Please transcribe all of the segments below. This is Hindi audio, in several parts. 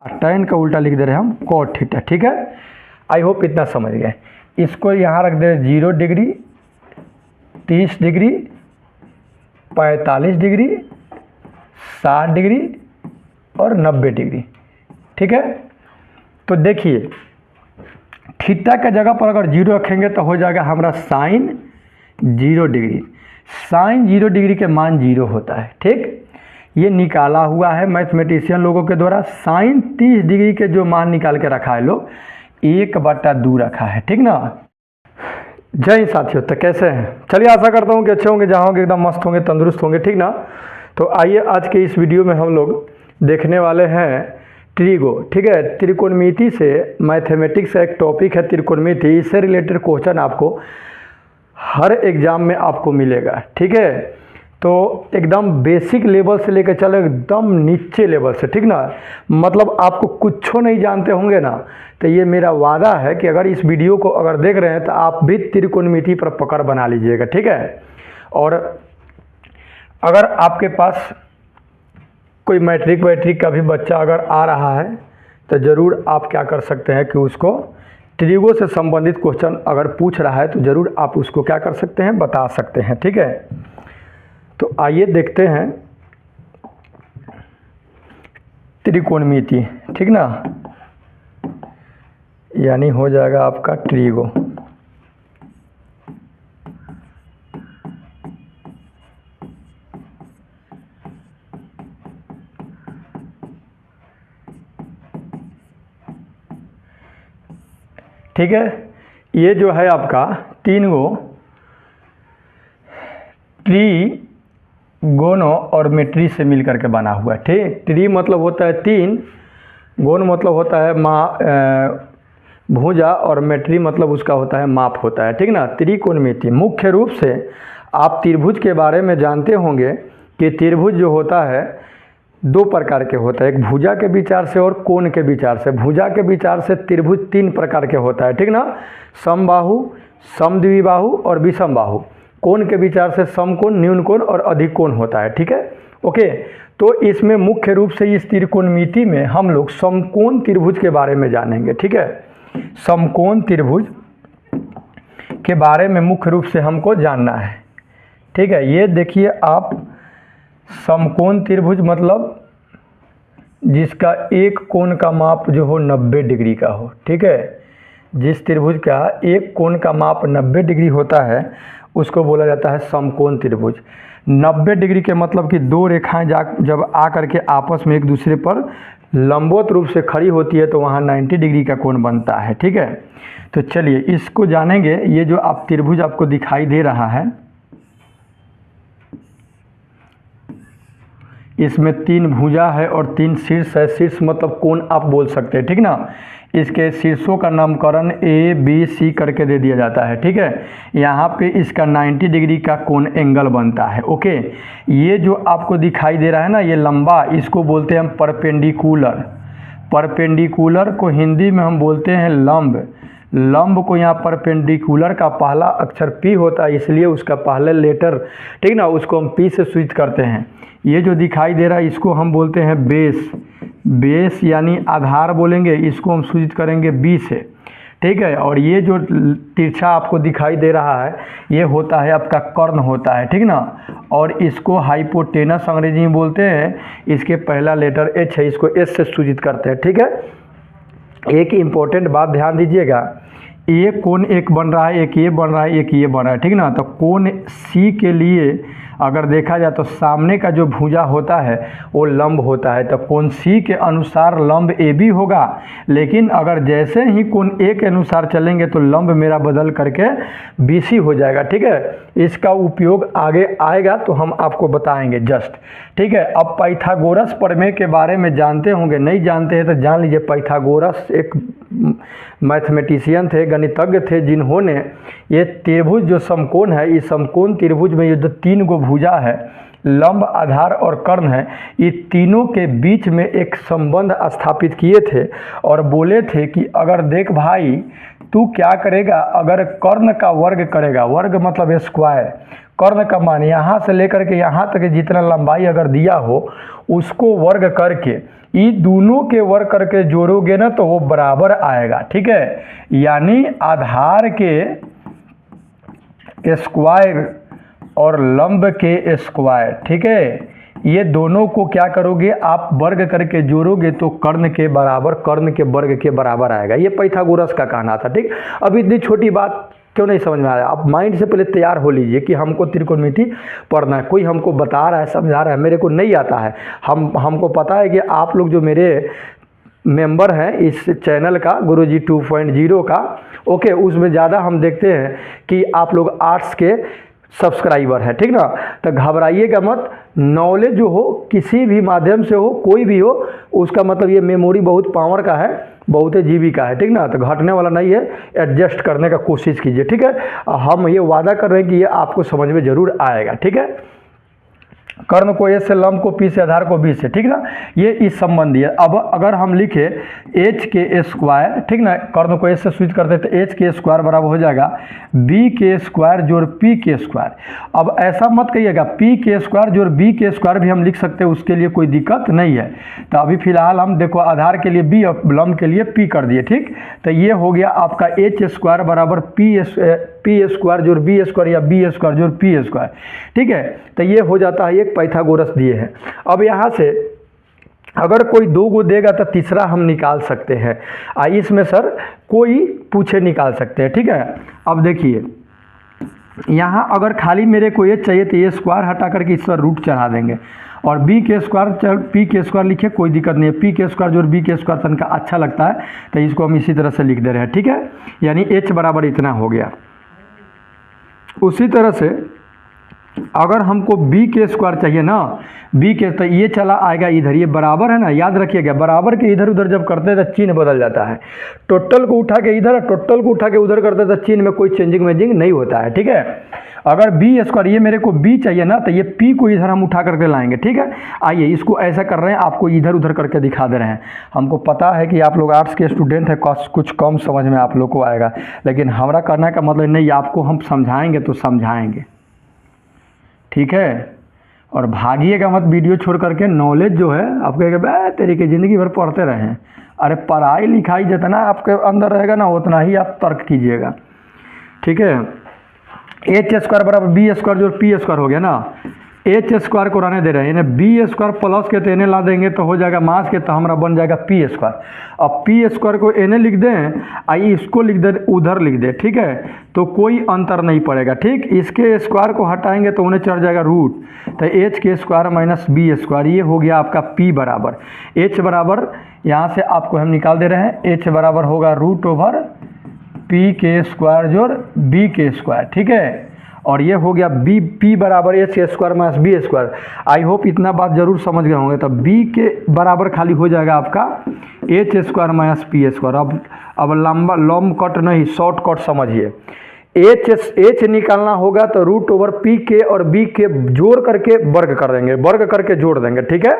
tan का उल्टा लिख दे रहे हैं हम cot थीटा। ठीक है, आई होप इतना समझ गए। इसको यहाँ रख दे 0 डिग्री, 30 डिग्री, 45 डिग्री, 60 डिग्री और 90 डिग्री। ठीक है, तो देखिए थीटा का जगह पर अगर 0 रखेंगे तो हो जाएगा हमारा साइन 0 डिग्री। साइन 0 डिग्री के मान 0 होता है। ठीक, ये निकाला हुआ है मैथमेटिशियन लोगों के द्वारा। साइन 30 डिग्री के जो मान निकाल के रखा है लोग 1/2 रखा है। ठीक ना। जय हिंद साथियों, तो कैसे हैं? चलिए आशा करता हूँ कि अच्छे होंगे, जहाँ होंगे एकदम मस्त होंगे, तंदुरुस्त होंगे। ठीक ना। तो आइए आज के इस वीडियो में हम लोग देखने वाले हैं ट्रिगो। ठीक है, त्रिकोणमिति से मैथमेटिक्स का एक टॉपिक है त्रिकोणमिति। इससे रिलेटेड क्वेश्चन आपको हर एग्जाम में आपको मिलेगा। ठीक है, तो एकदम बेसिक लेवल से लेकर चलो एकदम नीचे लेवल से। ठीक ना, मतलब आपको कुछ नहीं जानते होंगे ना, तो ये मेरा वादा है कि अगर इस वीडियो को अगर देख रहे हैं तो आप भी त्रिकोणमिति पर पकड़ बना लीजिएगा। ठीक है, और अगर आपके पास कोई मैट्रिक का भी बच्चा अगर आ रहा है तो ज़रूर आप क्या कर सकते हैं कि उसको ट्रिगो से संबंधित क्वेश्चन अगर पूछ रहा है तो ज़रूर आप उसको क्या कर सकते हैं, बता सकते हैं। ठीक है, तो आइए देखते हैं त्रिकोणमिति। ठीक ना, यानी हो जाएगा आपका ट्रिगो। ठीक है, ये जो है आपका 3 गो ट्रीगोनो और मेट्री से मिलकर के बना हुआ है। ठीक, ट्री मतलब होता है 3, गोन मतलब होता है भुजा और मेट्री मतलब उसका होता है माप होता है। ठीक ना। त्रिकोणमिति मुख्य रूप से आप त्रिभुज के बारे में जानते होंगे कि त्रिभुज जो होता है 2 प्रकार के होता है, एक भुजा के विचार से और कोण के विचार से। भुजा के विचार से त्रिभुज 3 प्रकार के होता है। ठीक ना, समबाहु, समद्विबाहु और विषमबाहु। कोण के विचार से समकोण, न्यून कोण और अधिक कोण होता है। ठीक है, ओके। तो इसमें मुख्य रूप से इस त्रिकोणमिति में हम लोग समकोण त्रिभुज के बारे में जानेंगे। ठीक है, समकोण त्रिभुज के बारे में मुख्य रूप से हमको जानना है। ठीक है, ये देखिए आप, समकोण त्रिभुज मतलब जिसका एक कोण का माप जो हो 90 डिग्री का हो। ठीक है, जिस त्रिभुज का एक कोण का माप 90 डिग्री होता है उसको बोला जाता है समकोण त्रिभुज। 90 डिग्री के मतलब कि 2 रेखाएं जब आ करके आपस में एक दूसरे पर लंबवत रूप से खड़ी होती है तो वहाँ 90 डिग्री का कोण बनता है। ठीक है, तो चलिए इसको जानेंगे। ये जो आप त्रिभुज आपको दिखाई दे रहा है, इसमें 3 भुजा है और 3 शीर्ष है। शीर्ष मतलब कोण आप बोल सकते हैं। ठीक ना, इसके शीर्षों का नामकरण ए बी सी करके दे दिया जाता है। ठीक है, यहाँ पे इसका 90 डिग्री का कोण एंगल बनता है। ओके, ये जो आपको दिखाई दे रहा है ना, ये लंबा, इसको बोलते हैं हम परपेंडिकुलर। परपेंडिकुलर को हिंदी में हम बोलते हैं लंब। लंब को यहाँ परपेंडिकुलर का पहला अक्षर पी होता है, इसलिए उसका पहले लेटर, ठीक ना, उसको हम पी से सूचित करते हैं। ये जो दिखाई दे रहा है इसको हम बोलते हैं बेस। बेस यानी आधार बोलेंगे, इसको हम सूचित करेंगे बी से। ठीक है, और ये जो तिरछा आपको दिखाई दे रहा है ये होता है आपका कर्ण होता है। ठीक ना, और इसको हाइपोटेनस अंग्रेजी में बोलते हैं। इसके पहला लेटर एच है, इसको एस से सूचित करते हैं। ठीक है, एक इम्पोर्टेंट बात ध्यान दीजिएगा, ये कोण एक बन रहा है, एक ये बन रहा है, एक ये बन रहा है। ठीक ना, तो कोण सी के लिए अगर देखा जाए तो सामने का जो भुजा होता है वो लंब होता है, तो कोण सी के अनुसार लंब ए बी होगा। लेकिन अगर जैसे ही कोण ए के अनुसार चलेंगे तो लंब मेरा बदल करके बी सी हो जाएगा। ठीक है, इसका उपयोग आगे आएगा तो हम आपको बताएंगे जस्ट। ठीक है, अब पाइथागोरस प्रमेय के बारे में जानते होंगे, नहीं जानते हैं तो जान लीजिए। पाइथागोरस एक मैथमेटिशियन थे, गणितज्ञ थे, जिन्होंने ये त्रिभुज जो समकोण है, इस समकोण त्रिभुज में ये जो 3 गो भुजा है लंब, आधार और कर्ण है, ये तीनों के बीच में एक संबंध स्थापित किए थे और बोले थे कि अगर देख भाई तू क्या करेगा, अगर कर्ण का वर्ग करेगा, वर्ग मतलब स्क्वायर, कर्ण का मान यहाँ से लेकर के यहाँ तक जितना लंबाई अगर दिया हो उसको वर्ग करके ये दोनों के वर्ग करके जोड़ोगे ना तो वो बराबर आएगा। ठीक है, यानी आधार के स्क्वायर और लंब के स्क्वायर, ठीक है, ये दोनों को क्या करोगे आप वर्ग करके जोड़ोगे तो कर्ण के बराबर, कर्ण के वर्ग के बराबर आएगा। ये पाइथागोरस का कहना था। ठीक, अब इतनी छोटी बात क्यों नहीं समझ में आया? आप माइंड से पहले तैयार हो लीजिए कि हमको त्रिकोणमिति पढ़ना है, कोई हमको बता रहा है, समझा रहा है, मेरे को नहीं आता है। हमको पता है कि आप लोग जो मेरे मेंबर हैं इस चैनल का, गुरुजी 2.0 का, ओके, उसमें ज़्यादा हम देखते हैं कि आप लोग आर्ट्स के सब्सक्राइबर है, ठीक ना। तो घबराइएगा मत, नॉलेज जो हो किसी भी माध्यम से हो, कोई भी हो, उसका मतलब ये मेमोरी बहुत पावर का है, बहुत जीबी का है, ठीक ना। तो घटने वाला नहीं है, एडजस्ट करने का कोशिश कीजिए, ठीक है। हम ये वादा कर रहे हैं कि ये आपको समझ में जरूर आएगा, ठीक है। कर्ण को ए से, लंब को पी से, आधार को बी से, ठीक ना, ये इस संबंधी है। अब अगर हम लिखे एच के स्क्वायर, ठीक ना, कर्ण को ए से स्विच करते तो एच के स्क्वायर बराबर हो जाएगा बी के स्क्वायर जोड़ पी के स्क्वायर। अब ऐसा मत कहिएगा, पी के स्क्वायर जोड़ बी के स्क्वायर भी हम लिख सकते हैं, उसके लिए कोई दिक्कत नहीं है। तो अभी फिलहाल हम देखो आधार के लिए बी और लंब के लिए पी कर दिए, ठीक। तो ये हो गया आपका एच स्क्वायर बराबर पी स्क्वायर जोड़ बी स्क्वायर या बी स्क्वायर जोड़ पी स्क्वायर, ठीक है। तो ये हो जाता है, एक पाइथागोरस दिए हैं। अब यहाँ से अगर कोई दो गो देगा तो तीसरा हम निकाल सकते हैं। इसमें सर कोई पूछे निकाल सकते हैं, ठीक है। अब देखिए यहाँ अगर खाली मेरे को ये चाहिए तो ये स्क्वायर हटा करके इस पर रूट चढ़ा देंगे और बी के स्क्वायर पी के स्क्वायर लिखे, कोई दिक्कत नहीं है। पी के स्क्वायर जोड़ बी के स्क्वायर तनका अच्छा लगता है तो इसको हम इसी तरह से लिख दे रहे हैं, ठीक है। यानी एच बराबर इतना हो गया। उसी तरह से अगर हमको बी के स्क्वायर चाहिए ना, बी के, तो ये चला आएगा इधर, ये बराबर है ना, याद रखिएगा बराबर के इधर उधर जब करते हैं तो चिन्ह बदल जाता है। टोटल को उठा के इधर, टोटल को उठा के उधर करते हैं तो चिन्ह में कोई चेंजिंग वेंजिंग नहीं होता है, ठीक है। अगर बी स्क्वायर, ये मेरे को बी चाहिए ना, तो ये पी को इधर हम उठा करके लाएंगे, ठीक है। आइए इसको ऐसा कर रहे हैं, आपको इधर उधर करके दिखा दे रहे हैं। हमको पता है कि आप लोग आर्ट्स के स्टूडेंट हैं, कुछ कम समझ में आप लोग को आएगा, लेकिन हमारा करने का मतलब नहीं, आपको हम समझाएंगे तो समझाएंगे, ठीक है। और भागिएगा मत वीडियो छोड़ करके, नॉलेज जो है आप कहेंगे तेरी की ज़िंदगी भर पढ़ते रहें। अरे पढ़ाई लिखाई जितना आपके अंदर रहेगा ना उतना ही आप तर्क कीजिएगा, ठीक है। एच स्क्वायर बराबर बी स्क्वायर जो पी स्क्वायर हो गया ना, एच स्क्वायर को रहने दे रहे हैं, इन्हें बी स्क्वायर प्लस के तो इन्हें ला देंगे तो हो जाएगा मास के, तो हमारा बन जाएगा पी स्क्वायर। अब पी स्क्वायर को इन्हें लिख दें, आई इसको लिख दे, उधर लिख दे, ठीक है, तो कोई अंतर नहीं पड़ेगा, ठीक। इसके स्क्वायर को हटाएंगे तो उन्हें चढ़ जाएगा रूट, तो एच के स्क्वायर माइनस बी स्क्वायर, ये हो गया आपका पी बराबर। एच बराबर यहाँ से आपको हम निकाल दे रहे हैं, एच बराबर होगा रूट ओवर पी के स्क्वायर जोड़ बी के स्क्वायर, ठीक है। और ये हो गया बी, पी बराबर H square minus B square. I hope इतना बात जरूर समझ गए होंगे। तो बी के बराबर खाली हो जाएगा आपका H square minus P square. अब लंबा लॉन्ग कट नहीं, शॉर्ट कट समझिए। एच निकालना होगा तो रूट ओवर पी के और बी के जोड़ करके वर्ग कर देंगे, वर्ग करके जोड़ देंगे, ठीक है।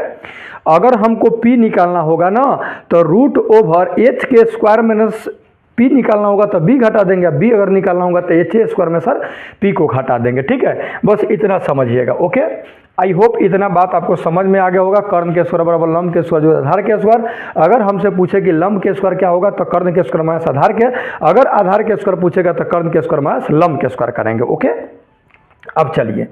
अगर हमको पी निकालना होगा ना तो रूट ओवर एच के स्क्वायर माइनस पी निकालना होगा तो बी घटा देंगे, बी अगर निकालना होगा तो एच स्क्वायर में सर पी को घटा देंगे, ठीक है। बस इतना समझिएगा, ओके। आई होप इतना बात आपको समझ में आ गया होगा। कर्ण के स्क्वायर बराबर लंब के स्क्वायर जो आधार के स्क्वायर। अगर हमसे पूछे कि लंब के स्क्वायर क्या होगा तो कर्ण के स्क्वायर माइनस आधार के, अगर आधार के स्क्वायर पूछेगा तो कर्ण के स्क्वायर माइनस लंब के स्क्वायर करेंगे, ओके। अब चलिए,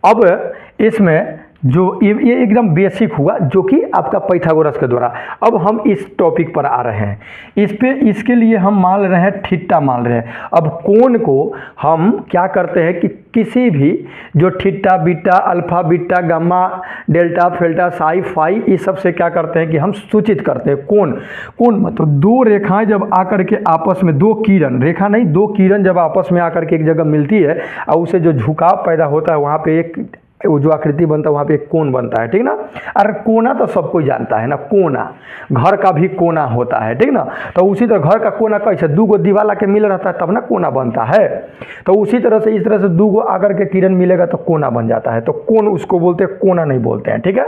अब इसमें जो ये एकदम बेसिक हुआ जो कि आपका पाइथागोरस के द्वारा। अब हम इस टॉपिक पर आ रहे हैं, इसके लिए हम मान रहे हैं थीटा मान रहे हैं। अब कोण को हम क्या करते हैं कि किसी भी जो theta beta alpha beta gamma delta फेल्टा साई फाई, इस सब से क्या करते हैं कि हम सूचित करते हैं कोण। कोण मतलब दो रेखाएं जब आकर के आपस में, दो किरण, रेखा नहीं, दो किरण जब आपस में आकर के एक जगह मिलती है और उसे जो झुकाव पैदा होता है वहाँ पे एक वो जो आकृति बनता है वहाँ पे एक कोण बनता है, ठीक ना। अरे कोना तो सब कोई जानता है ना, कोना घर का भी कोना होता है, ठीक ना। तो उसी तरह घर का कोना कैसे, दो गो दीवार के मिल रहता है तब ना कोना बनता है। तो उसी तरह से इस तरह से दो गो आकर के किरण मिलेगा तो कोना बन जाता है। तो कोण उसको बोलते हैं, कोना नहीं बोलते हैं, ठीक है।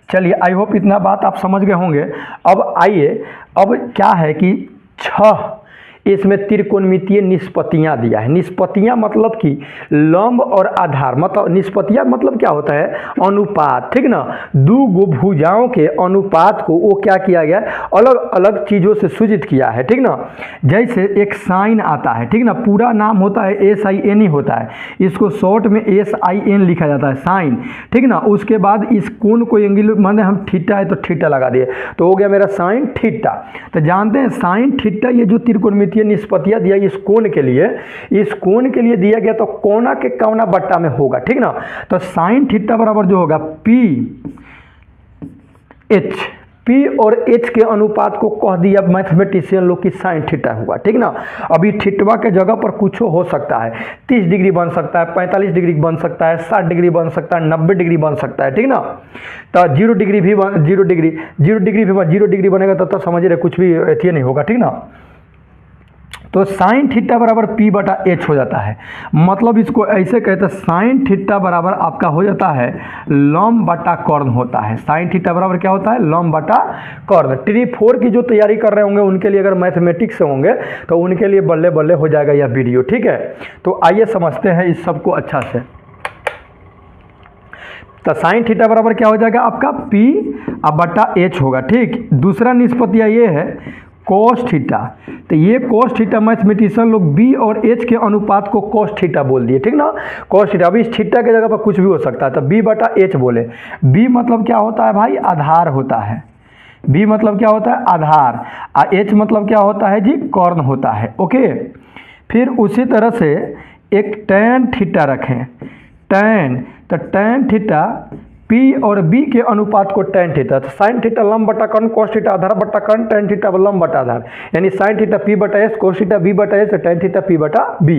चलिए, आई होप इतना बात आप समझ गए होंगे। अब आइए, अब क्या है कि 6 इसमें त्रिकोणमितीय निष्पत्तियाँ दिया है। निष्पत्तियाँ मतलब कि लंब और आधार, मतलब निष्पत्तियाँ मतलब क्या होता है, अनुपात, ठीक ना। दो गो भुजाओं के अनुपात को वो क्या किया गया, अलग अलग चीज़ों से सूचित किया है, ठीक ना। जैसे एक साइन आता है, ठीक ना, पूरा नाम होता है SIN ही होता है, इसको शॉर्ट में SIN लिखा जाता है, साइन, ठीक ना। उसके बाद इस कोण को एंगल माने हम थीटा है तो थीटा लगा दिए तो हो गया मेरा साइन थीटा। तो जानते हैं साइन थीटा ये जो त्रिकोणमितीय निष्पत्तियां दिया इस कोण के लिए दिया गया तो कोना के कौना बट्टा में होगा, ठीक ना। तो साइन थीटा बराबर जो होगा P और H के अनुपात को कह दिया मैथमेटिशियन लोग की साइन थीटा हुआ, ठीक ना। अभी थीटवा के जगह पर कुछ हो सकता है, 30 डिग्री बन सकता है, 45 डिग्री बन सकता है, 60 डिग्री बन सकता है, 90 डिग्री बन सकता है, ठीक ना। तो 0 डिग्री भी बनेगा तो समझ रहे कुछ भी ऐसे नहीं होगा, ठीक ना। तो साइन थीटा बराबर P/H हो जाता है। मतलब इसको ऐसे कहते हैं, साइन थीटा बराबर आपका हो जाता है लंब बटा कर्ण होता है। साइन थीटा बराबर क्या होता है, लंब बटा कर्ण। ट्री 4 की जो तैयारी कर रहे होंगे उनके लिए, अगर मैथमेटिक्स से होंगे तो उनके लिए बल्ले बल्ले हो जाएगा यह वीडियो, ठीक है। तो आइए समझते हैं इस सबको अच्छा से। तो साइन थीटा बराबर क्या हो जाएगा आपका P/H होगा, ठीक। दूसरा निष्पत्तियाँ ये है कोस थीटा। तो ये कोस थीटा मैथमेटिशियन लोग B और H के अनुपात को कोस थीटा बोल दिए, ठीक ना। कोस थीटा, अभी इस थीटा के जगह पर कुछ भी हो सकता है तो B/H बोले। B मतलब क्या होता है भाई, आधार होता है। B मतलब क्या होता है, आधार। और H मतलब क्या होता है जी, कर्ण होता है, ओके। फिर उसी तरह से एक टैन थीटा रखें, टैन, तो टैन थीटा P और B के अनुपात को टैन थीटा। तो साइन थीटा लंब बटा कर्ण, कोस थीटा आधार बटा कर्ण, टैन थीटा लंब बटा आधार, यानी sine theta P/S, cos theta B/S, tan theta P/B।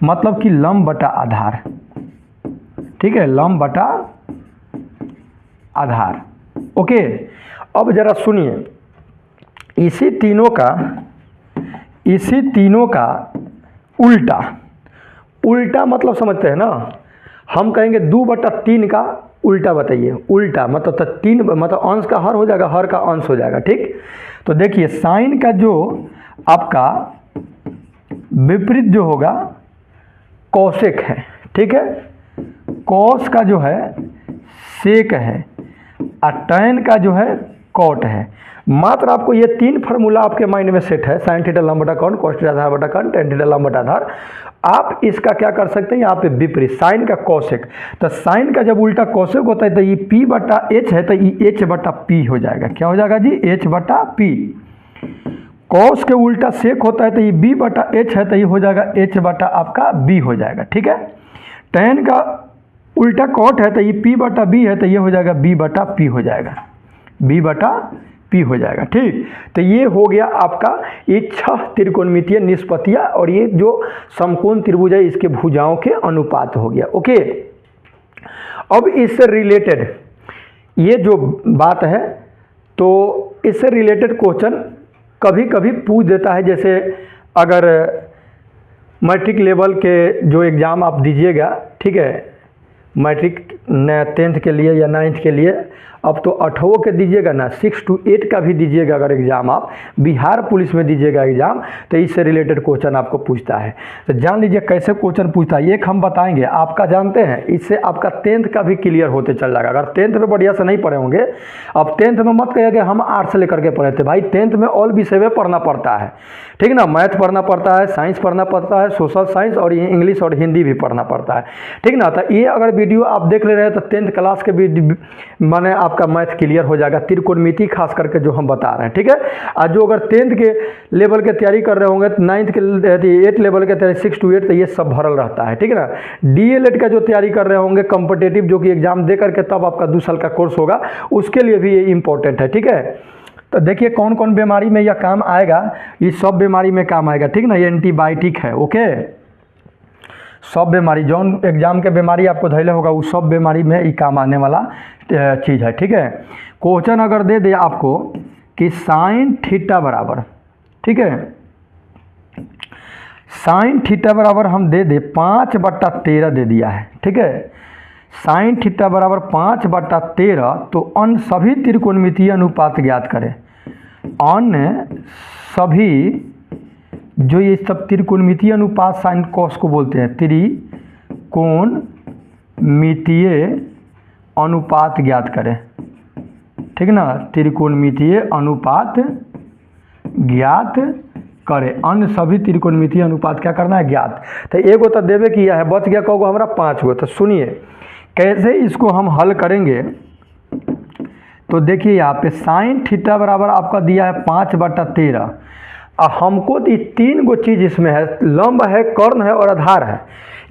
मतलब कि लंब बटा आधार, ठीक है, लंब बटा आधार, ओके। अब जरा सुनिए, इसी तीनों का उल्टा मतलब समझते हैं ना। हम कहेंगे 2/3 का उल्टा बताइए। उल्टा मतलब 3 मतलब अंश का हर हो जाएगा, हर का अंश हो जाएगा, ठीक। तो देखिए साइन का जो आपका विपरीत जो होगा कोसेक है, ठीक है। कॉस का जो है सेक है और टैन का जो है कॉट है। मात्र आपको ये 3 फार्मूला आपके माइंड में सेट है, साइन थीटा लंब बटा कर्ण, कोस थीटा आधार बटा कर्ण, टैन थीटा लंब बटा आधार। आप इसका क्या कर सकते हैं, यहाँ पे विपरीत साइन का कोसेक। तो साइन का जब उल्टा कोसेक होता है तो ये P/H है तो ये H/P हो जाएगा। क्या हो जाएगा जी, H/P। कॉस के उल्टा सेक होता है तो ये B/H है तो ये हो जाएगा H/B हो जाएगा, ठीक है। टैन का उल्टा कॉट है तो ये P/B है तो ये हो जाएगा B/P हो जाएगा, B/P हो जाएगा, ठीक। तो ये हो गया आपका ये 6 त्रिकोणमितीय निष्पत्तियाँ और ये जो समकोण त्रिभुज है इसके भुजाओं के अनुपात हो गया, ओके। अब इससे रिलेटेड ये जो बात है तो इससे रिलेटेड क्वेश्चन कभी कभी पूछ देता है। जैसे अगर मैट्रिक लेवल के जो एग्ज़ाम आप दीजिएगा, ठीक है, मैट्रिक 10th के लिए या 9th के लिए, अब तो 8वीं के दीजिएगा ना, 6 to 8 का भी दीजिएगा अगर एग्ज़ाम आप बिहार पुलिस में दीजिएगा एग्ज़ाम तो इससे रिलेटेड क्वेश्चन आपको पूछता है। तो जान लीजिए कैसे क्वेश्चन पूछता है, एक हम बताएंगे आपका, जानते हैं इससे आपका 10th का भी क्लियर होते चल जाएगा। अगर 10th में बढ़िया से नहीं पढ़े होंगे, अब 10th में मत कहिए कि हम आर्ट्स से लेकर के पढ़े थे, भाई 10th में ऑल विषय में पढ़ना पड़ता है, ठीक ना। मैथ पढ़ना पड़ता है, साइंस पढ़ना पड़ता है, सोशल साइंस और इंग्लिश और हिंदी भी पढ़ना पड़ता है, ठीक ना। तो ये अगर वीडियो आप देख ले रहे हैं तो 10th क्लास के भी माने आपका मैथ क्लियर हो जाएगा, त्रिकोणमिति खास करके जो हम बता रहे हैं, ठीक है। आज जो अगर 10th के लेवल के तैयारी कर रहे होंगे, 9th के 8 लेवल के तैयारी 6 to 8 तो ये सब भरल रहता है, ठीक है ना। DLED का जो तैयारी कर रहे होंगे कॉम्पिटिटिव, जो कि एग्जाम दे करके तब आपका 2 साल का कोर्स होगा, उसके लिए भी ये इंपॉर्टेंट है, ठीक है। तो देखिए कौन कौन बीमारी में यह काम आएगा, ये सब बीमारी में काम आएगा, ठीक ना। ये एंटीबायोटिक है, ओके। सब बीमारी जौन एग्जाम के बीमारी आपको धैले होगा वो सब बीमारी में ही काम आने वाला चीज़ है। ठीक है, क्वेश्चन अगर दे दे आपको कि साइन थीटा बराबर, ठीक है, साइन थीटा बराबर हम दे दे 5/13 दे दिया है। ठीक है, साइन थीटा बराबर 5/13, तो अन्य सभी त्रिकोणमितीय अनुपात ज्ञात करें। अन्य सभी जो ये सब त्रिकोणमितीय अनुपात साइन कॉस को बोलते हैं, त्रिकोणमितीय अनुपात ज्ञात करें। ठीक ना, त्रिकोणमितीय अनुपात ज्ञात करें। अन्य सभी त्रिकोणमितीय अनुपात क्या करना है, ज्ञात। तो एगो तो देवे किया है, बच गया कहोगे हमारा 5 गो। तो सुनिए कैसे इसको हम हल करेंगे। तो देखिए यहाँ पे साइन थीटा बराबर आपका दिया है 5/13। अब हमको ये 3 गो चीज़ इसमें है, लंब है, कर्ण है और आधार है।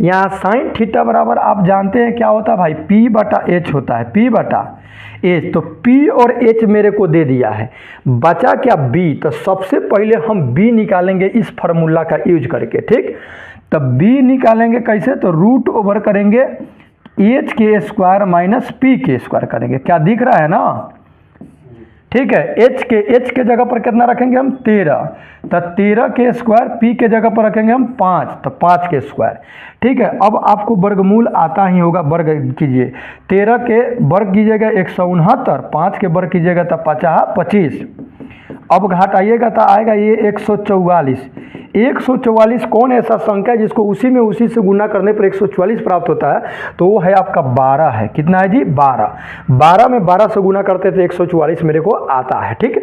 यहाँ साइन थीटा बराबर आप जानते हैं क्या होता है भाई, P/H होता है, P/H। तो P और H मेरे को दे दिया है, बचा क्या B। तो सबसे पहले हम B निकालेंगे इस फार्मूला का यूज करके। ठीक, तो B निकालेंगे कैसे, तो रूट ओवर करेंगे H के स्क्वायर माइनस P के स्क्वायर करेंगे। क्या दिख रहा है ना, ठीक है। H के जगह पर कितना रखेंगे हम, 13। तो 13 के स्क्वायर, P के जगह पर रखेंगे हम 5, तो 5 के स्क्वायर। ठीक है, अब आपको वर्गमूल आता ही होगा, वर्ग कीजिए। 13 के वर्ग कीजिएगा 169, 5 के वर्ग कीजिएगा तो 25। अब घटाइएगा तो आएगा ये 144। 144 कौन ऐसा संख्या है जिसको उसी से गुना करने पर 144 प्राप्त होता है, तो वो है आपका 12 है। कितना है जी, 12। 12 में 12 से गुना करते थे 144 मेरे को आता है। ठीक,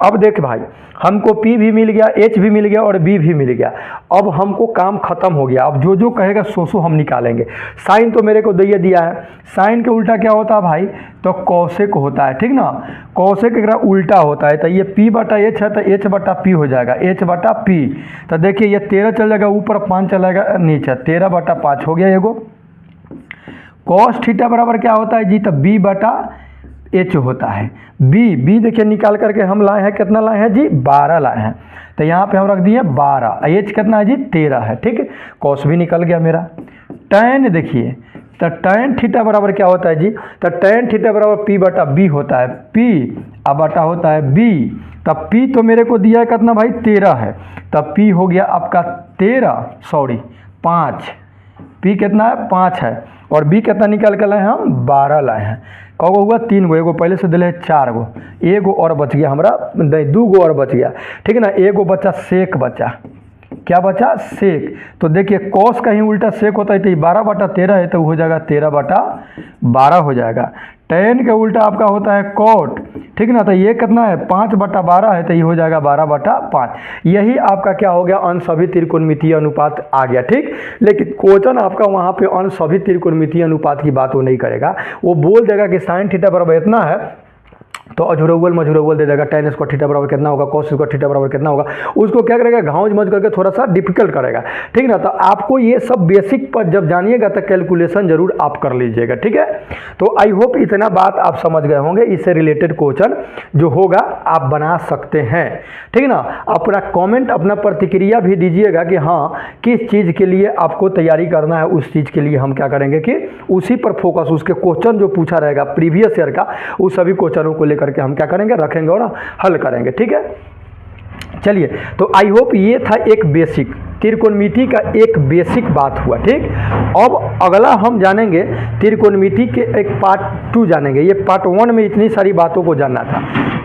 अब देख भाई, हमको P भी मिल गया, H भी मिल गया और B भी मिल गया। अब हमको काम खत्म हो गया। अब जो कहेगा सो हम निकालेंगे। साइन तो मेरे को दिया है, साइन के उल्टा क्या होता है भाई, तो कौशिक होता है। ठीक ना, कौशिक का उल्टा होता है। तो ये P/H है तो H/P हो जाएगा, H/P। तो देखिए ये 13 चल जाएगा ऊपर, 5 चलेगा नीचे, 13/5 हो गया एगो। कॉस थीटा बराबर क्या होता है जी, तो B/H होता है। B देखिए निकाल करके हम लाए हैं, कितना लाए हैं जी, 12 लाए हैं। तो यहाँ पे हम रख दिए 12। H कितना है जी, 13 है। ठीक है, कॉस भी निकल गया मेरा। टैन देखिए, तो टैन थीटा बराबर क्या होता है जी, तो टैन थीटा बराबर P/B होता है। P/बटा होता है B। तब P तो मेरे को दिया है कितना भाई, 13 है। तब P हो गया आपका 5। P कितना है, 5 है। और B कितना निकाल कर लाए हम, 12 लाए हैं। कौगो हुआ 3 गो, एगो पहले से दिले 4 गो, एगो और बच गया हमारा, 2 गो और बच गया। ठीक है ना, एगो बचा सेक बचा। क्या बचा, सेक। तो देखिए कॉस कहीं उल्टा सेक होता है, तो 12/13 है तो हो जाएगा 13/12 हो जाएगा। टैन के उल्टा आपका होता है कॉट। ठीक ना, तो ये कितना है, 5/12 है तो ये हो जाएगा 12/5। यही आपका क्या हो गया, अन्य सभी त्रिकोणमितीय अनुपात आ गया। ठीक, लेकिन क्वेश्चन आपका वहाँ पे अन्य सभी त्रिकोणमितीय अनुपात की बात वो नहीं करेगा। वो बोल देगा कि साइन थीटा बराबर इतना है तो अझुरउल मझुरउल दे देगा, tan स्क्वायर थीटा बराबर कितना होगा, cos स्क्वायर थीटा बराबर कितना होगा। उसको क्या करेगा, घाउज मज करके थोड़ा सा डिफिकल्ट करेगा। ठीक ना, तो आपको ये सब बेसिक पर जब जानिएगा तो कैलकुलेशन जरूर आप कर लीजिएगा। ठीक है, तो आई होप इतना बात आप समझ गए होंगे। इससे रिलेटेड क्वेश्चन जो होगा आप बना सकते हैं। ठीक ना, अपना कॉमेंट, अपना प्रतिक्रिया भी दीजिएगा कि हाँ किस चीज़ के लिए आपको तैयारी करना है, उस चीज़ के लिए हम क्या करेंगे कि उसी पर फोकस, उसके क्वेश्चन जो पूछा रहेगा प्रीवियस ईयर का, उस सभी क्वेश्चनों को करके हम क्या करेंगे, रखेंगे और हल करेंगे। ठीक है, चलिए, तो आई होप ये था एक बेसिक त्रिकोणमिति का एक बेसिक बात हुआ। ठीक, अब अगला हम जानेंगे त्रिकोणमिति के एक पार्ट 2 जानेंगे। ये पार्ट 1 में इतनी सारी बातों को जानना था,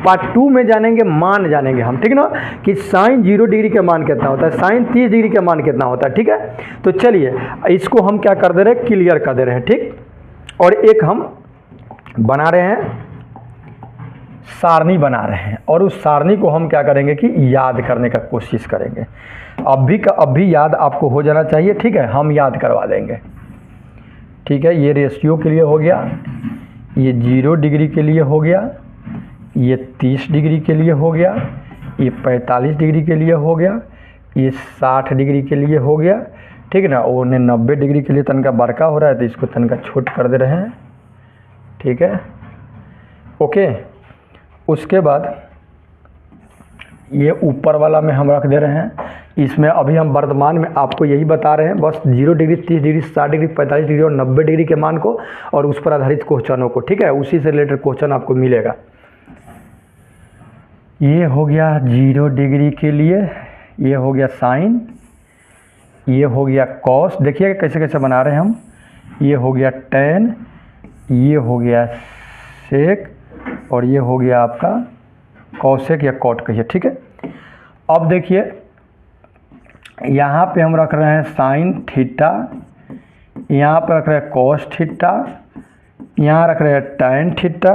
पार्ट 2 में जानेंगे मान जानेंगे हम। ठीक ना, कि साइन 0 डिग्री का मान कितना होता है, साइन 30 डिग्री का मान कितना होता है। ठीक है, तो चलिए इसको हम क्या कर दे रहे हैं, क्लियर कर दे रहे हैं। ठीक, और एक हम बना रहे हैं, सारणी बना रहे हैं, और उस सारणी को हम क्या करेंगे कि याद करने का कोशिश करेंगे। अब भी याद आपको हो जाना चाहिए। ठीक है, हम याद करवा देंगे। ठीक है, ये रेशियो के लिए हो गया, ये 0 डिग्री के लिए हो गया, ये 30 डिग्री के लिए हो गया, ये 45 डिग्री के लिए हो गया, ये 60 डिग्री के लिए हो गया। ठीक है ना, और 90 डिग्री के लिए तनका बड़का हो रहा है तो इसको तनका छोट कर दे रहे हैं। ठीक है, ओके। उसके बाद ये ऊपर वाला में हम रख दे रहे हैं। इसमें अभी हम वर्तमान में आपको यही बता रहे हैं बस 0 डिग्री, 30 डिग्री, 60 डिग्री, 45 डिग्री और 90 डिग्री के मान को और उस पर आधारित क्वेश्चनों को, ठीक है, उसी से रिलेटेड क्वेश्चन आपको मिलेगा। ये हो गया 0 डिग्री के लिए, ये हो गया साइन, ये हो गया कॉस, देखिएगा कैसे कैसे बना रहे हैं हम, ये हो गया टेन, ये हो गया सेक और ये हो गया आपका कॉसेक या कॉट कहिए, ठीक है। अब देखिए यहाँ पे हम रख रहे हैं साइन थीटा, यहाँ पे रख रहे हैं कॉस थीटा, यहाँ रख रहे हैं टैन थीटा,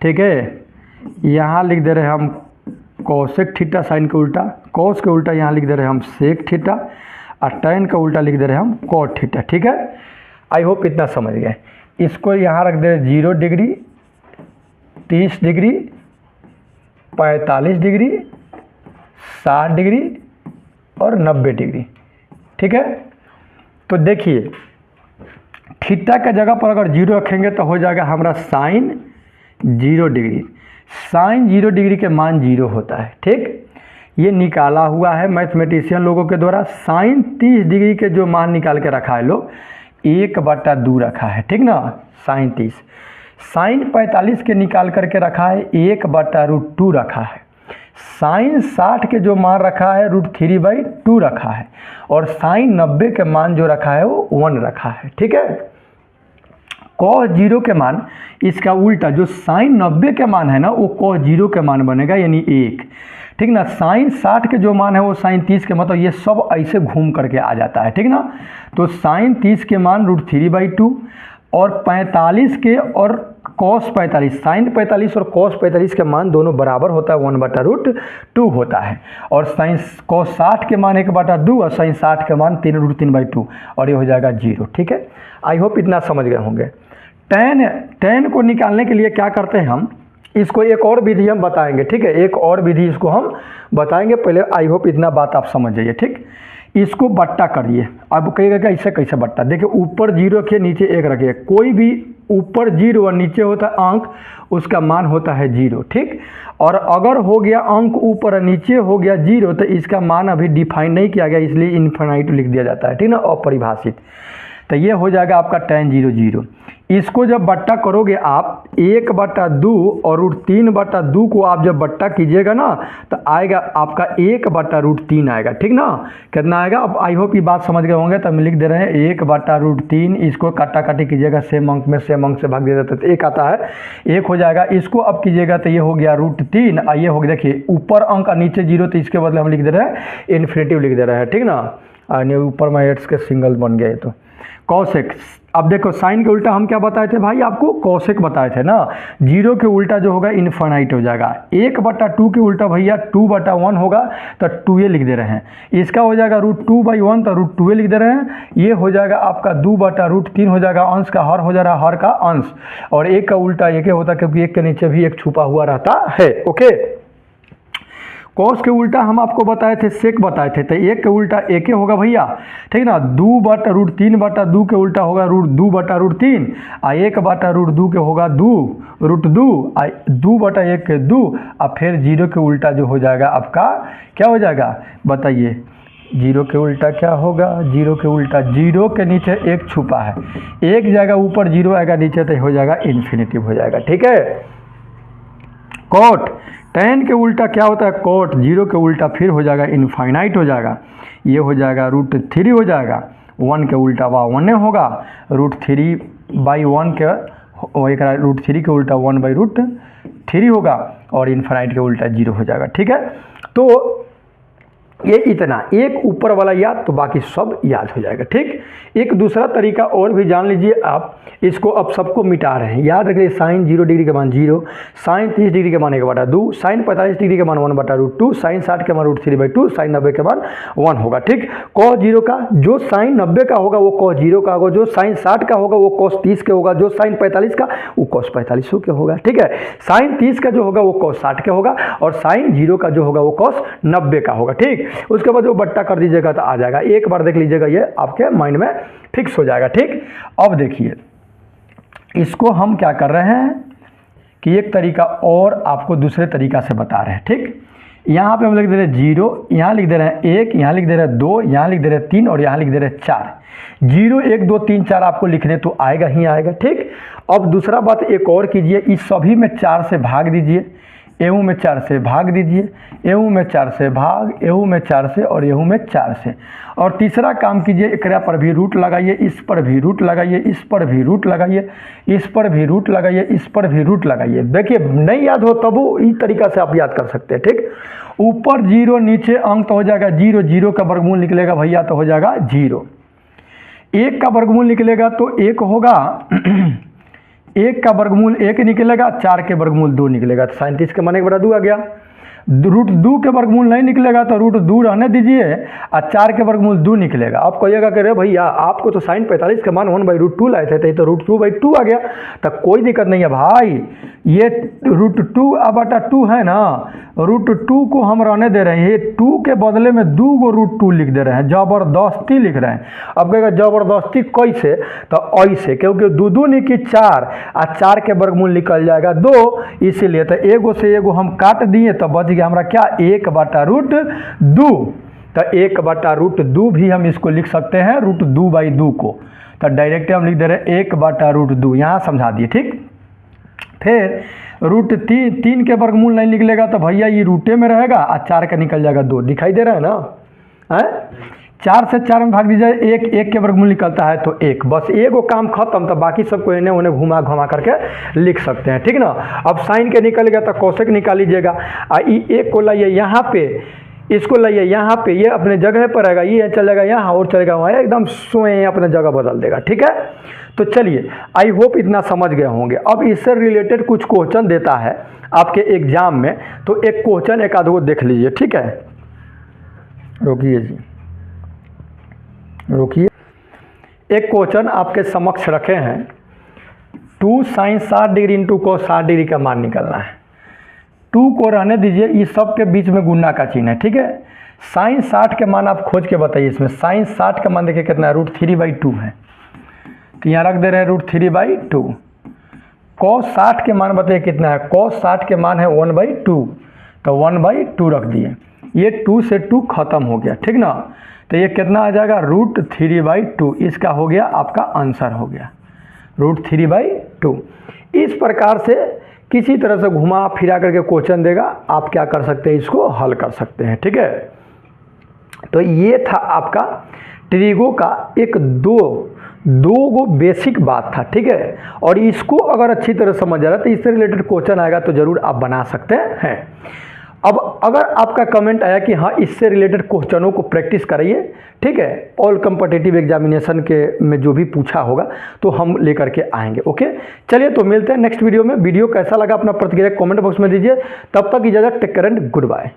ठीक है। यहाँ लिख दे रहे हैं हम कॉसेक थीटा, साइन के उल्टा, कॉस के उल्टा यहाँ लिख दे रहे हैं हम सेक थीटा और टैन का उल्टा लिख दे रहे हैं हम कॉट थीटा, ठीक है। आई होप इतना समझ गए। इसको यहाँ रख दे रहे 0 डिग्री, 30 डिग्री, 45 डिग्री, 60 डिग्री और 90 डिग्री, ठीक है। तो देखिए थीटा का जगह पर अगर 0 रखेंगे तो हो जाएगा हमारा साइन 0 डिग्री। साइन 0 डिग्री के मान 0 होता है, ठीक। ये निकाला हुआ है मैथमेटिशियन लोगों के द्वारा। साइन 30 डिग्री के जो मान निकाल के रखा है लोग 1/2 रखा है, ठीक ना, साइन 30। साइन 45 के निकाल करके रखा है 1/√2 रखा है। साइन 60 के जो मान रखा है √3/2 रखा है और साइन 90 के मान जो रखा है वो 1 रखा है, ठीक है। कॉस 0 के मान, इसका उल्टा जो साइन 90 के मान है ना वो कॉस 0 के मान बनेगा यानी 1, ठीक ना। साइन 60 के जो मान है वो साइन 30 के, मतलब ये सब ऐसे घूम करके आ जाता है, ठीक ना। तो साइन 30 के मान √3/2 और 45 के और कॉस 45, साइन 45 और कॉस 45 के मान दोनों बराबर होता है, 1/√2 होता है। और साइन कॉस 60 के मान 1/2 और साइन 60 के मान 3√3/2 और ये हो जाएगा 0, ठीक है। आई होप इतना समझ गए होंगे। टैन को निकालने के लिए क्या करते हैं हम, इसको एक और विधि हम बताएंगे, ठीक है। एक और विधि इसको हम बताएंगे, पहले आई होप इतना बात आप समझ जाइए, ठीक। इसको बट्टा करिए। अब कहिएगा कि ऐसे कैसे बट्टा, देखिए ऊपर 0 रखिए, नीचे 1 रखिए। कोई भी ऊपर 0 और नीचे होता है अंक, उसका मान होता है 0, ठीक। और अगर हो गया अंक ऊपर और नीचे हो गया 0 तो इसका मान अभी डिफाइन नहीं किया गया, इसलिए इनफाइनाइट लिख दिया जाता है, ठीक ना, अपरिभाषित। तो ये हो जाएगा आपका tan 0 0। इसको जब बट्टा करोगे आप 1/2 और √3/2 को आप जब बट्टा कीजिएगा ना तो आएगा आपका 1/√3 आएगा, ठीक ना। कितना आएगा, अब आई होप ये बात समझ गए होंगे। तो हम लिख दे रहे हैं 1/√3, इसको काटा काटी कीजिएगा, सेम अंक में सेम अंक से भाग दिया जाता है तो 1 आता है, 1 हो जाएगा। इसको अब कीजिएगा तो ये हो गया √3 और ये हो गया, देखिए ऊपर अंक और नीचे 0 तो इसके बदले हम लिख दे रहे हैं इन्फिनेटिव लिख दे रहे हैं, ठीक ना। और ऊपर में एट्स के सिंगल बन गए तो कॉसेक। अब देखो साइन के उल्टा हम क्या बताए थे भाई, आपको कॉसेक बताए थे ना। 0 के उल्टा जो होगा इनफाइनाइट हो जाएगा। 1/2 के उल्टा भैया 2/1 होगा तो 2a लिख दे रहे हैं। इसका हो जाएगा √2/1 तो √2a लिख दे रहे हैं। ये हो जाएगा आपका 2/√3 हो जाएगा, अंश का हर हो जा रहा है, हर का अंश, और 1 का उल्टा 1 होता है क्योंकि 1 के नीचे भी 1 छुपा हुआ रहता है, ओके। कॉस के उल्टा हम आपको बताए थे, सेक बताए थे, तो 1 के उल्टा 1 होगा भैया, ठीक ना। 2/√3/2 के उल्टा होगा √2/√3 और 1/√2 के होगा 2√2 और 2/1 के 2 और फिर 0 के उल्टा जो हो जाएगा आपका क्या हो जाएगा बताइए। 0 के उल्टा क्या होगा, 0 के उल्टा 0 के नीचे 1 छुपा है, 1 जाएगा ऊपर 0 आएगा नीचे तो हो जाएगा इन्फिनिटिव हो जाएगा, ठीक है। कॉट, tan के उल्टा क्या होता है कॉट, 0 के उल्टा फिर हो जाएगा इनफाइनाइट हो जाएगा, ये हो जाएगा √3 हो जाएगा। 1 के उल्टा 1 होगा, √3/1 के √3 के उल्टा 1/√3 होगा और इनफाइनाइट के उल्टा 0 हो जाएगा, ठीक है। तो ये इतना, एक ऊपर वाला याद तो बाकी सब याद हो जाएगा, ठीक। एक दूसरा तरीका और भी जान लीजिए आप, इसको अब सबको मिटा रहे हैं, याद रखिए। साइन 0 डिग्री के मान 0, साइन 30 डिग्री के मान 1/2, साइन 45 डिग्री के मान 1/√2, साइन 60 के मान √3/2, साइन 90 के मान 1 होगा, ठीक। कॉस 0 का जो साइन 90 का होगा वो कॉस 0 का होगा, जो साइन 60 का होगा वो कॉस 30 के होगा, जो साइन 45 का वो कॉस 45 के होगा, ठीक है। साइन 30 का जो होगा वो कॉस 60 के होगा और साइन 0 का जो होगा वो कॉस 90 का होगा, ठीक। उसके बाद वो बट्टा कर दीजिएगा तो आ जाएगा, एक बार देख लीजिएगा, ये आपके माइंड में फिक्स हो जाएगा, ठीक। अब देखिए इसको हम क्या कर रहे हैं कि एक तरीका और आपको दूसरे तरीका से बता रहे हैं, ठीक। यहाँ पे हम लिख दे रहे हैं 0, यहाँ लिख दे रहे हैं 1, यहाँ लिख दे रहे हैं 2, यहाँ लिख दे रहे हैं 3 और यहाँ लिख दे रहे हैं 4। 0 1 2 3 4 आपको लिखने तो आएगा ही आएगा, ठीक। अब दूसरा बात एक और कीजिए, इस सभी में 4 से भाग दीजिए, एहू में 4 से भाग दीजिए, एहू में 4 से भाग, एहू में 4 से और एहू में 4 से। और तीसरा काम कीजिए, एकरा पर भी रूट लगाइए, इस पर भी रूट लगाइए, इस पर भी रूट लगाइए, इस पर भी रूट लगाइए, इस पर भी रूट लगाइए। देखिए नहीं याद हो तब वो इस तरीका से आप याद कर सकते हैं, ठीक। ऊपर 0 नीचे अंक तो हो जाएगा 0, 0 का वर्गमूल निकलेगा भैया तो हो जाएगा 0। 1 का वर्गमूल निकलेगा तो 1 होगा 1 का वर्गमूल 1 निकलेगा, 4 के वर्गमूल 2 निकलेगा, तो 37 के माने बड़ा 2 आ गया। रूट 2 के वर्गमूल नहीं निकलेगा तो रूट 2 रहने दीजिए और 4 के वर्गमूल 2 निकलेगा। आप कहिएगा कि रे भैया आपको तो sin 45 का मान 1/√2 लाए थे तो रूट 2/2 आ गया। तो कोई दिक्कत नहीं है भाई, ये रूट 2/2 है ना, रूट 2 को हम रहने दे रहे हैं, ये 2 के बदले में 2 को रूट 2 लिख दे रहे हैं, ज़बरदस्ती लिख रहे हैं। अब कहेगा ज़बरदस्ती कैसे, तो ऐसे, क्योंकि 2 2 निकी 4 और 4 के वर्गमूल निकल जाएगा 2, इसीलिए तो एगो से एगो हम काट दिए तो बच गया हमारा क्या 1/√2। तो 1/√2 भी हम इसको लिख सकते हैं रूट 2/2 को, तो डायरेक्ट हम लिख दे रहे हैं 1/√2, यहाँ समझा दिए, ठीक। फिर रूट 3 के वर्गमूल नहीं निकलेगा तो भैया ये रूटे में रहेगा और 4 का निकल जाएगा 2, दिखाई दे रहा है ना, है। 4 से 4 में भाग दीजिए, 1 के वर्गमूल निकलता है तो 1, बस एगो काम खत्म। तो बाकी सबको इन्हें उन्हें घुमा घुमा करके लिख सकते हैं, ठीक ना। अब साइन के निकल गया तो कोसेक निकाल लीजिएगा, और 1 को लाइए यहाँ पे, इसको लाइए यहाँ पे, ये अपने जगह पर रहेगा, ये चलेगा यहाँ और चलेगा वहाँ, एकदम स्वयं अपने जगह बदल देगा, ठीक है। तो चलिए आई होप इतना समझ गए होंगे। अब इससे रिलेटेड कुछ क्वेश्चन देता है आपके एग्जाम में, तो एक क्वेश्चन एक आध वो देख लीजिए, ठीक है। रोकिए जी, रोकिए। एक क्वेश्चन आपके समक्ष रखे हैं, 2 sin 60 degree into cos 60 degree का मान निकलना है। 2 को रहने दीजिए, इस सब के बीच में गुना का चिन्ह है, ठीक है। sin 60 के मान आप खोज के बताइए। इसमें sin 60 का मान देखिए कितना है, √3/2 है, तो यहाँ रख दे रहे हैं √3/2। cos 60 के मान बताइए कितना है, cos 60 के मान है 1/2, तो 1/2 रख दिए, ये 2 से 2 खत्म हो गया, ठीक ना। तो ये कितना आ जाएगा √3/2, इसका हो गया आपका आंसर हो गया √3/2। इस प्रकार से किसी तरह से घुमा फिरा करके क्वेश्चन देगा, आप क्या कर सकते हैं, इसको हल कर सकते हैं, ठीक है। तो ये था आपका ट्रिगो का एक दो गो बेसिक बात था, ठीक है। और इसको अगर अच्छी तरह समझ आ रहा है तो इससे रिलेटेड क्वेश्चन आएगा तो ज़रूर आप बना सकते हैं। अब अगर आपका कमेंट आया कि हाँ इससे रिलेटेड क्वेश्चनों को प्रैक्टिस कराइए, ठीक है, ऑल कॉम्पिटिटिव एग्जामिनेशन के में जो भी पूछा होगा तो हम लेकर के आएंगे। ओके, चलिए तो मिलते हैं नेक्स्ट वीडियो में। वीडियो कैसा लगा अपना प्रतिक्रिया कमेंट बॉक्स में दीजिए। तब तक इजाज़त, take care and good bye.